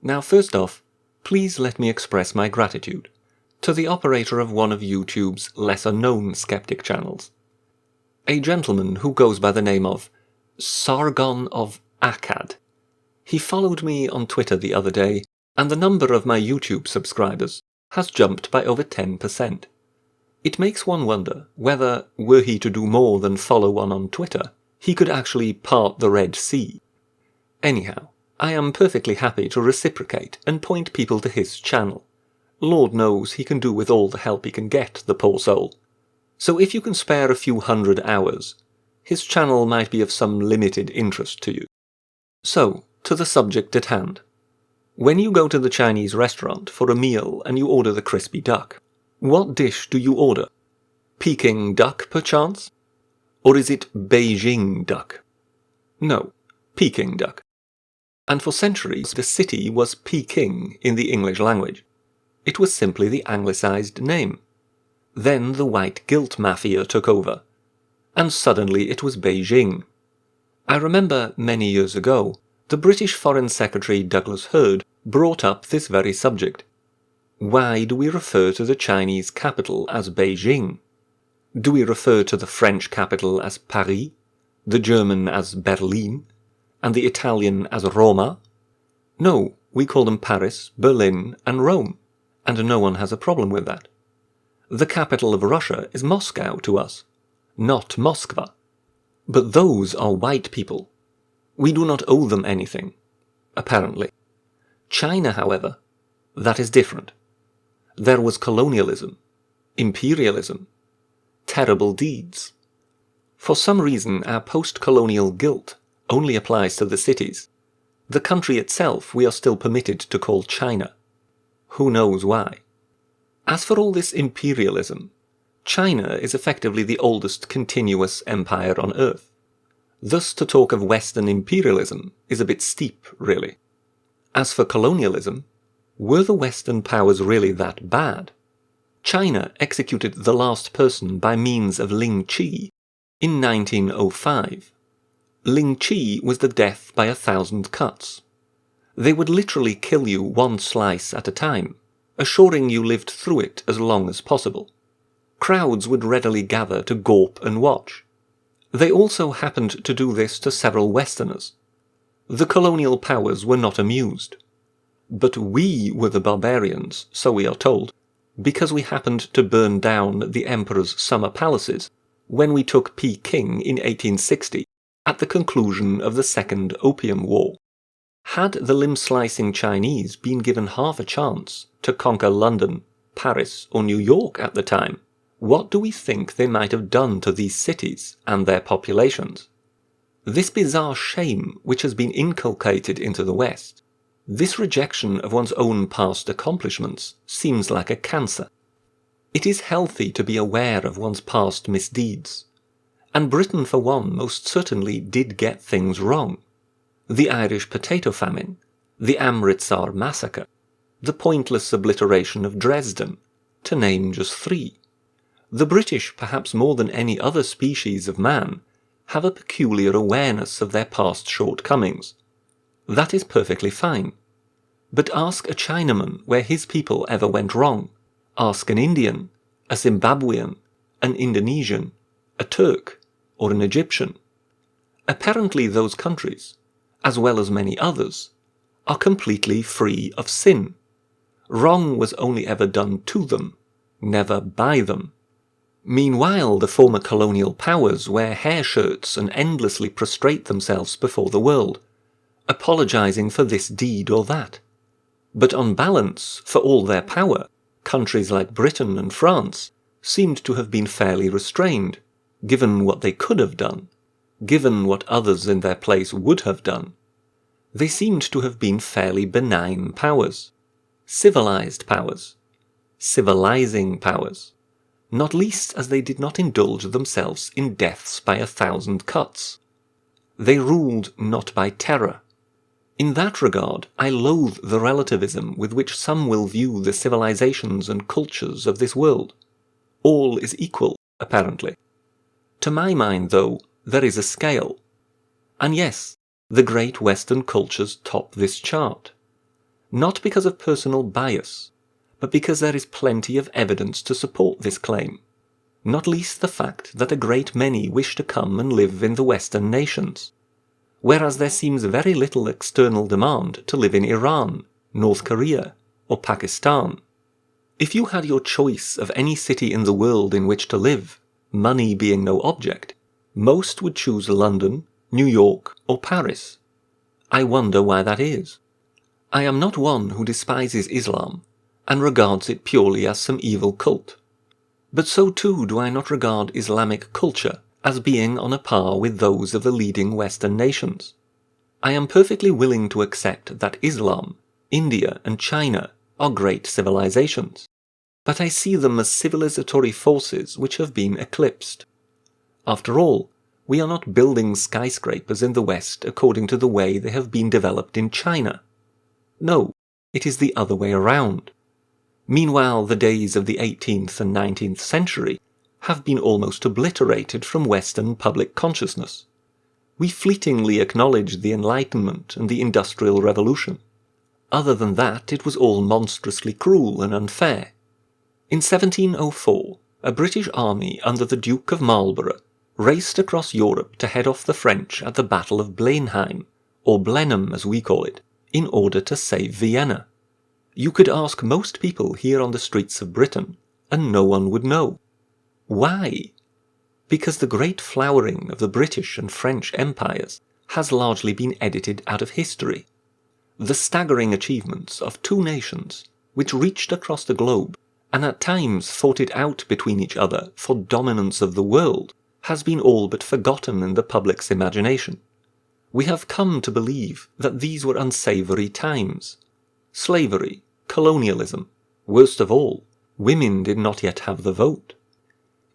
Now first off, please let me express my gratitude to the operator of one of YouTube's lesser-known skeptic channels, a gentleman who goes by the name of Sargon of Akkad. He followed me on Twitter the other day, and the number of my YouTube subscribers has jumped by over 10%. It makes one wonder whether, were he to do more than follow one on Twitter, he could actually part the Red Sea. Anyhow, I am perfectly happy to reciprocate and point people to his channel. Lord knows he can do with all the help he can get, the poor soul. So if you can spare a few hundred hours, his channel might be of some limited interest to you. So, to the subject at hand. When you go to the Chinese restaurant for a meal and you order the crispy duck, what dish do you order? Peking duck, perchance? Or is it Beijing duck? No, Peking duck. And for centuries the city was Peking in the English language. It was simply the anglicized name. Then the white guilt mafia took over, and suddenly it was Beijing. I remember many years ago, the British Foreign Secretary Douglas Hurd brought up this very subject. Why do we refer to the Chinese capital as Beijing? Do we refer to the French capital as Paris, the German as Berlin, and the Italian as Roma? No, we call them Paris, Berlin, and Rome, and no one has a problem with that. The capital of Russia is Moscow to us, not Moskva. But those are white people. We do not owe them anything, apparently. China, however, that is different. There was colonialism, imperialism, terrible deeds. For some reason, our post-colonial guilt only applies to the cities. The country itself we are still permitted to call China. Who knows why? As for all this imperialism, China is effectively the oldest continuous empire on Earth. Thus to talk of Western imperialism is a bit steep, really. As for colonialism, were the Western powers really that bad? China executed the last person by means of Ling Qi in 1905. Ling Qi was the death by 1,000 cuts. They would literally kill you one slice at a time, assuring you lived through it as long as possible. Crowds would readily gather to gawp and watch. They also happened to do this to several Westerners. The colonial powers were not amused. But we were the barbarians, so we are told, because we happened to burn down the emperor's summer palaces when we took Peking in 1860 at the conclusion of the Second Opium War. Had the limb-slicing Chinese been given half a chance to conquer London, Paris, or New York at the time, what do we think they might have done to these cities and their populations? This bizarre shame which has been inculcated into the West, this rejection of one's own past accomplishments, seems like a cancer. It is healthy to be aware of one's past misdeeds, and Britain for one most certainly did get things wrong. The Irish potato famine, the Amritsar massacre, the pointless obliteration of Dresden, to name just 3. The British, perhaps more than any other species of man, have a peculiar awareness of their past shortcomings. That is perfectly fine. But ask a Chinaman where his people ever went wrong. Ask an Indian, a Zimbabwean, an Indonesian, a Turk, or an Egyptian. Apparently those countries, as well as many others, are completely free of sin. Wrong was only ever done to them, never by them. Meanwhile, the former colonial powers wear hair shirts and endlessly prostrate themselves before the world, apologizing for this deed or that. But on balance, for all their power, countries like Britain and France seemed to have been fairly restrained, given what they could have done, given what others in their place would have done. They seemed to have been fairly benign powers, civilized powers, civilizing powers, not least as they did not indulge themselves in deaths by 1,000 cuts. They ruled not by terror. In that regard, I loathe the relativism with which some will view the civilizations and cultures of this world. All is equal, apparently. To my mind, though, there is a scale. And yes, the great Western cultures top this chart. not because of personal bias, but because there is plenty of evidence to support this claim, not least the fact that a great many wish to come and live in the Western nations, whereas there seems very little external demand to live in Iran, North Korea, or Pakistan. If you had your choice of any city in the world in which to live, money being no object, most would choose London, New York, or Paris. I wonder why that is. I am not one who despises Islam, and regards it purely as some evil cult. But so too do I not regard Islamic culture as being on a par with those of the leading Western nations. I am perfectly willing to accept that Islam, India, and China are great civilizations, but I see them as civilizatory forces which have been eclipsed. After all, we are not building skyscrapers in the West according to the way they have been developed in China. No, it is the other way around. Meanwhile, the days of the 18th and 19th century have been almost obliterated from Western public consciousness. We fleetingly acknowledge the Enlightenment and the Industrial Revolution. Other than that, it was all monstrously cruel and unfair. In 1704, a British army under the Duke of Marlborough raced across Europe to head off the French at the Battle of Blenheim, or Blenheim as we call it, in order to save Vienna. You could ask most people here on the streets of Britain, and no one would know. Why? Because the great flowering of the British and French empires has largely been edited out of history. The staggering achievements of two nations, which reached across the globe, and at times fought it out between each other for dominance of the world, has been all but forgotten in the public's imagination. We have come to believe that these were unsavoury times. Slavery, colonialism, worst of all, women did not yet have the vote.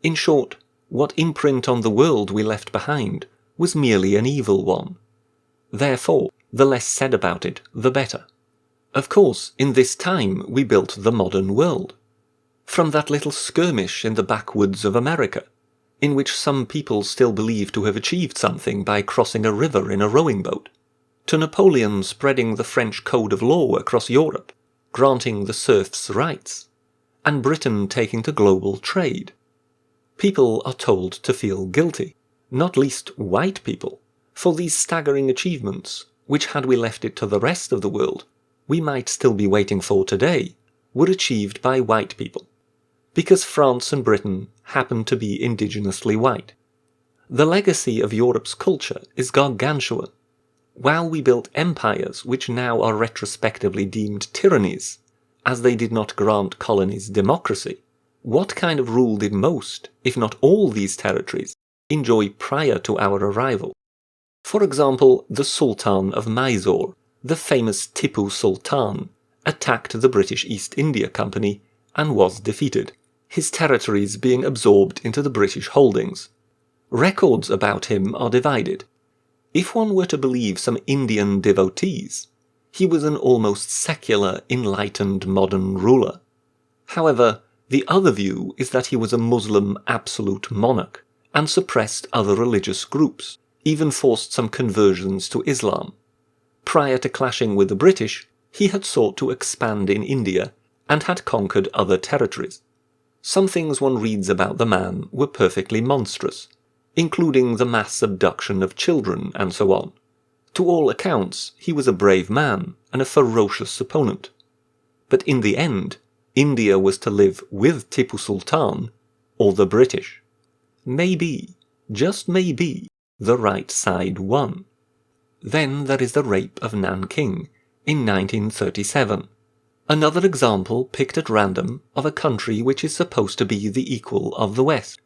In short, what imprint on the world we left behind was merely an evil one. Therefore, the less said about it, the better. Of course, in this time we built the modern world. From that little skirmish in the backwoods of America, in which some people still believe to have achieved something by crossing a river in a rowing boat, to Napoleon spreading the French code of law across Europe, granting the serfs rights, and Britain taking to global trade. People are told to feel guilty, not least white people, for these staggering achievements, which had we left it to the rest of the world, we might still be waiting for today, were achieved by white people, because France and Britain happen to be indigenously white. The legacy of Europe's culture is gargantuan. While we built empires which now are retrospectively deemed tyrannies, as they did not grant colonies democracy, what kind of rule did most, if not all these territories, enjoy prior to our arrival? For example, the Sultan of Mysore, the famous Tipu Sultan, attacked the British East India Company and was defeated, his territories being absorbed into the British holdings. Records about him are divided. If one were to believe some Indian devotees, he was an almost secular, enlightened modern ruler. However, the other view is that he was a Muslim absolute monarch, and suppressed other religious groups, even forced some conversions to Islam. Prior to clashing with the British, he had sought to expand in India, and had conquered other territories. Some things one reads about the man were perfectly monstrous, including the mass abduction of children and so on. To all accounts, he was a brave man and a ferocious opponent. But in the end, India was to live with Tipu Sultan or the British. Maybe, just maybe, the right side won. Then there is the rape of Nanking in 1937. Another example picked at random of a country which is supposed to be the equal of the West.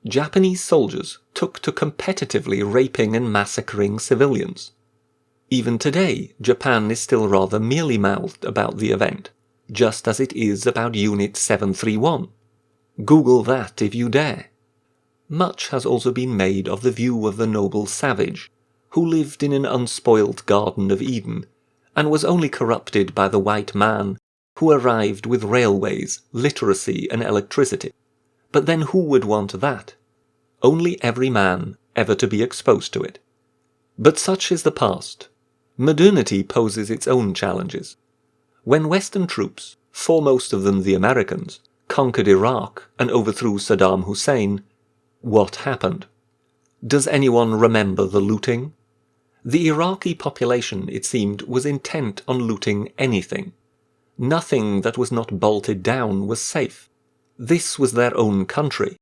Japanese soldiers took to competitively raping and massacring civilians. Even today, Japan is still rather mealy-mouthed about the event, just as it is about Unit 731. Google that if you dare. Much has also been made of the view of the noble savage, who lived in an unspoilt Garden of Eden, and was only corrupted by the white man who arrived with railways, literacy, and electricity. But then who would want that? Only every man ever to be exposed to it. But such is the past. Modernity poses its own challenges. When Western troops, foremost of them the Americans, conquered Iraq and overthrew Saddam Hussein, what happened? Does anyone remember the looting? The Iraqi population, it seemed, was intent on looting anything. Nothing that was not bolted down was safe. This was their own country.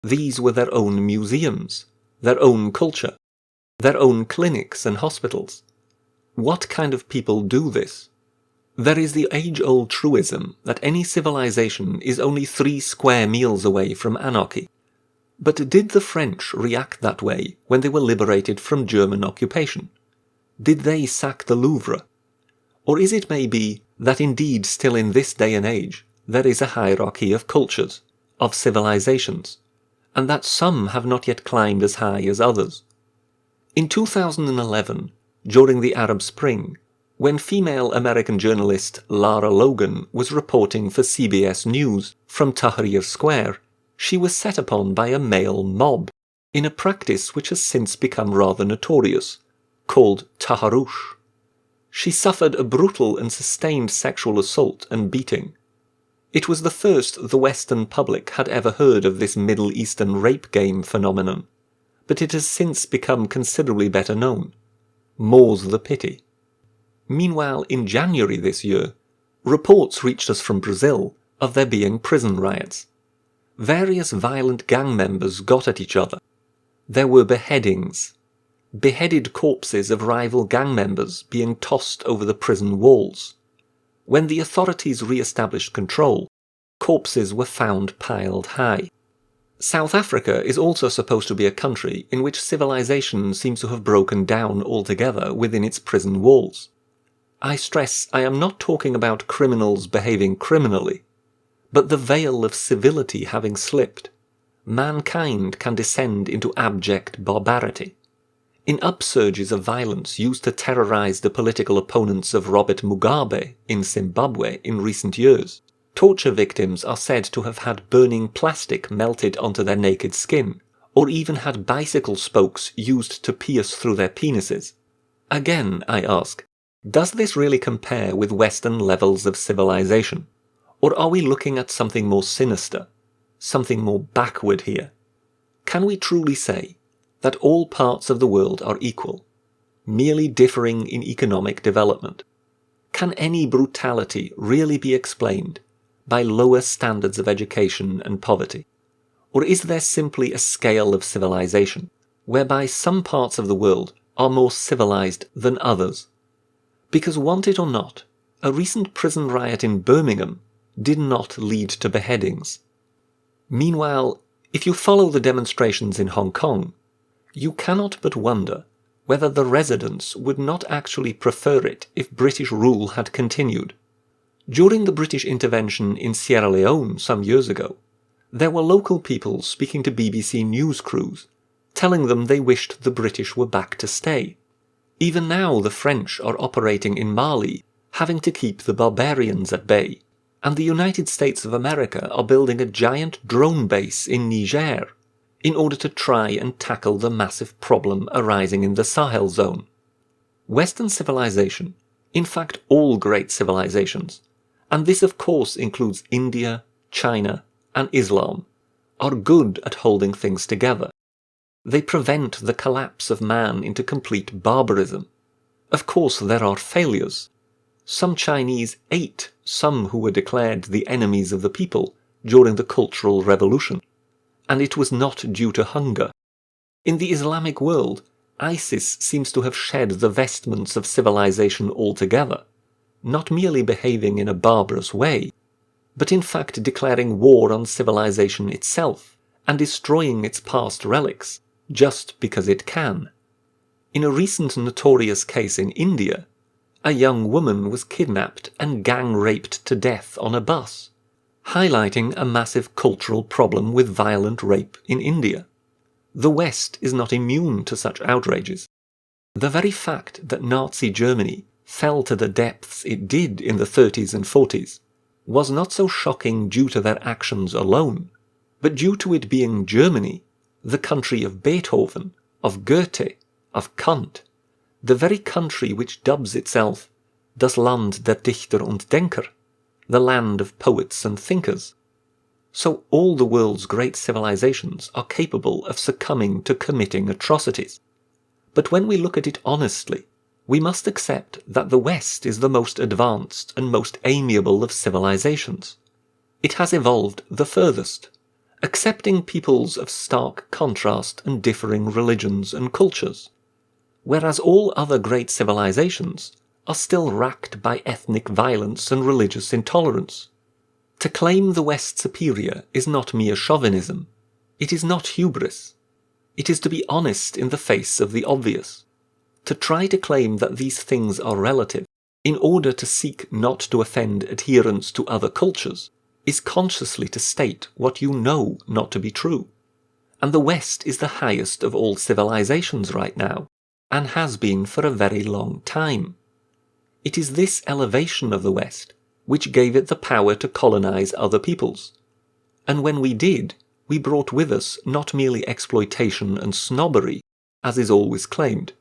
These were their own museums, their own culture, their own clinics and hospitals. What kind of people do this? There is the age-old truism that any civilization is only 3 square miles away from anarchy. But did the French react that way when they were liberated from German occupation? Did they sack the Louvre? Or is it maybe that indeed still in this day and age there is a hierarchy of cultures, of civilizations, and that some have not yet climbed as high as others? In 2011, during the Arab Spring, when female American journalist Lara Logan was reporting for CBS News from Tahrir Square, she was set upon by a male mob, in a practice which has since become rather notorious, called taharush. She suffered a brutal and sustained sexual assault and beating. It was the first the Western public had ever heard of this Middle Eastern rape game phenomenon, but it has since become considerably better known. More's the pity. Meanwhile, in January this year, reports reached us from Brazil of there being prison riots. Various violent gang members got at each other. There were beheadings. Beheaded corpses of rival gang members being tossed over the prison walls. When the authorities re-established control, corpses were found piled high. South Africa is also supposed to be a country in which civilization seems to have broken down altogether within its prison walls. I stress I am not talking about criminals behaving criminally, but the veil of civility having slipped, mankind can descend into abject barbarity. In upsurges of violence used to terrorize the political opponents of Robert Mugabe in Zimbabwe in recent years, torture victims are said to have had burning plastic melted onto their naked skin, or even had bicycle spokes used to pierce through their penises. Again, I ask, does this really compare with Western levels of civilization? Or are we looking at something more sinister, something more backward here? Can we truly say that all parts of the world are equal, merely differing in economic development? Can any brutality really be explained by lower standards of education and poverty? Or is there simply a scale of civilization, whereby some parts of the world are more civilized than others? Because want it or not, a recent prison riot in Birmingham did not lead to beheadings. Meanwhile, if you follow the demonstrations in Hong Kong, you cannot but wonder whether the residents would not actually prefer it if British rule had continued. During the British intervention in Sierra Leone some years ago, there were local people speaking to BBC news crews, telling them they wished the British were back to stay. Even now the French are operating in Mali, having to keep the barbarians at bay, and the United States of America are building a giant drone base in Niger in order to try and tackle the massive problem arising in the Sahel zone. Western civilization, in fact all great civilizations, and this of course includes India, China, and Islam, are good at holding things together. They prevent the collapse of man into complete barbarism. Of course there are failures. Some Chinese ate some who were declared the enemies of the people during the Cultural Revolution, and it was not due to hunger. In the Islamic world, ISIS seems to have shed the vestments of civilization altogether, not merely behaving in a barbarous way, but in fact declaring war on civilization itself and destroying its past relics, just because it can. In a recent notorious case in India, a young woman was kidnapped and gang-raped to death on a bus, highlighting a massive cultural problem with violent rape in India. The West is not immune to such outrages. The very fact that Nazi Germany fell to the depths it did in the 30s and 40s was not so shocking due to their actions alone, but due to it being Germany, the country of Beethoven, of Goethe, of Kant, the very country which dubs itself das Land der Dichter und Denker, the land of poets and thinkers. So all the world's great civilizations are capable of succumbing to committing atrocities. But when we look at it honestly, we must accept that the West is the most advanced and most amiable of civilizations. It has evolved the furthest, accepting peoples of stark contrast and differing religions and cultures, whereas all other great civilizations are still racked by ethnic violence and religious intolerance. To claim the West superior is not mere chauvinism. It is not hubris. It is to be honest in the face of the obvious. To try to claim that these things are relative, in order to seek not to offend adherents to other cultures, is consciously to state what you know not to be true. And the West is the highest of all civilizations right now, and has been for a very long time. It is this elevation of the West which gave it the power to colonize other peoples. And when we did, we brought with us not merely exploitation and snobbery, as is always claimed,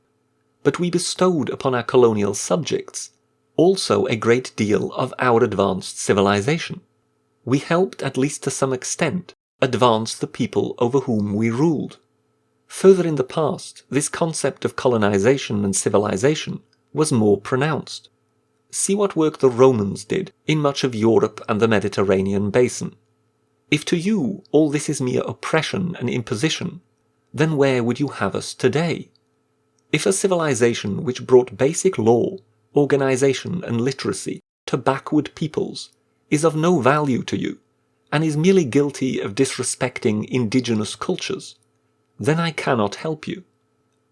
but we bestowed upon our colonial subjects also a great deal of our advanced civilization. We helped, at least to some extent, advance the people over whom we ruled. Further in the past, this concept of colonization and civilization was more pronounced. See what work the Romans did in much of Europe and the Mediterranean basin. If to you all this is mere oppression and imposition, then where would you have us today? If a civilization which brought basic law, organization and literacy to backward peoples is of no value to you, and is merely guilty of disrespecting indigenous cultures, then I cannot help you.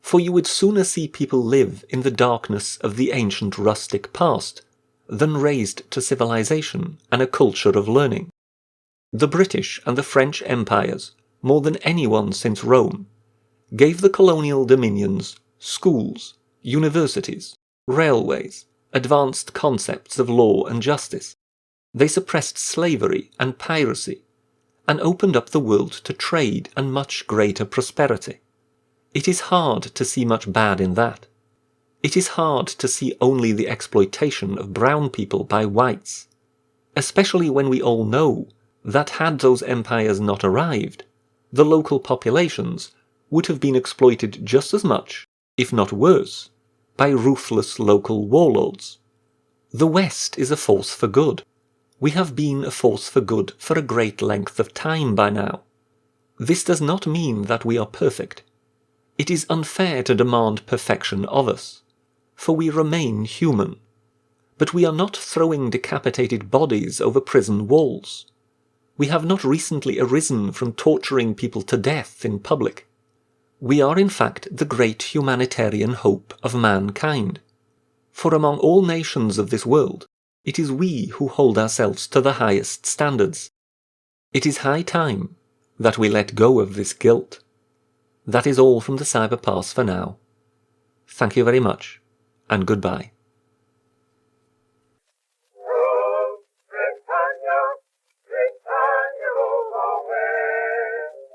For you would sooner see people live in the darkness of the ancient rustic past than raised to civilization and a culture of learning. The British and the French empires, more than anyone since Rome, gave the colonial dominions schools, universities, railways, advanced concepts of law and justice. They suppressed slavery and piracy, and opened up the world to trade and much greater prosperity. It is hard to see much bad in that. It is hard to see only the exploitation of brown people by whites, especially when we all know that had those empires not arrived, the local populations would have been exploited just as much, if not worse, by ruthless local warlords. The West is a force for good. We have been a force for good for a great length of time by now. This does not mean that we are perfect. It is unfair to demand perfection of us, for we remain human. But we are not throwing decapitated bodies over prison walls. We have not recently arisen from torturing people to death in public. We are in fact the great humanitarian hope of mankind. For among all nations of this world, it is we who hold ourselves to the highest standards. It is high time that we let go of this guilt. That is all from the Cyberpass for now. Thank you very much, and goodbye.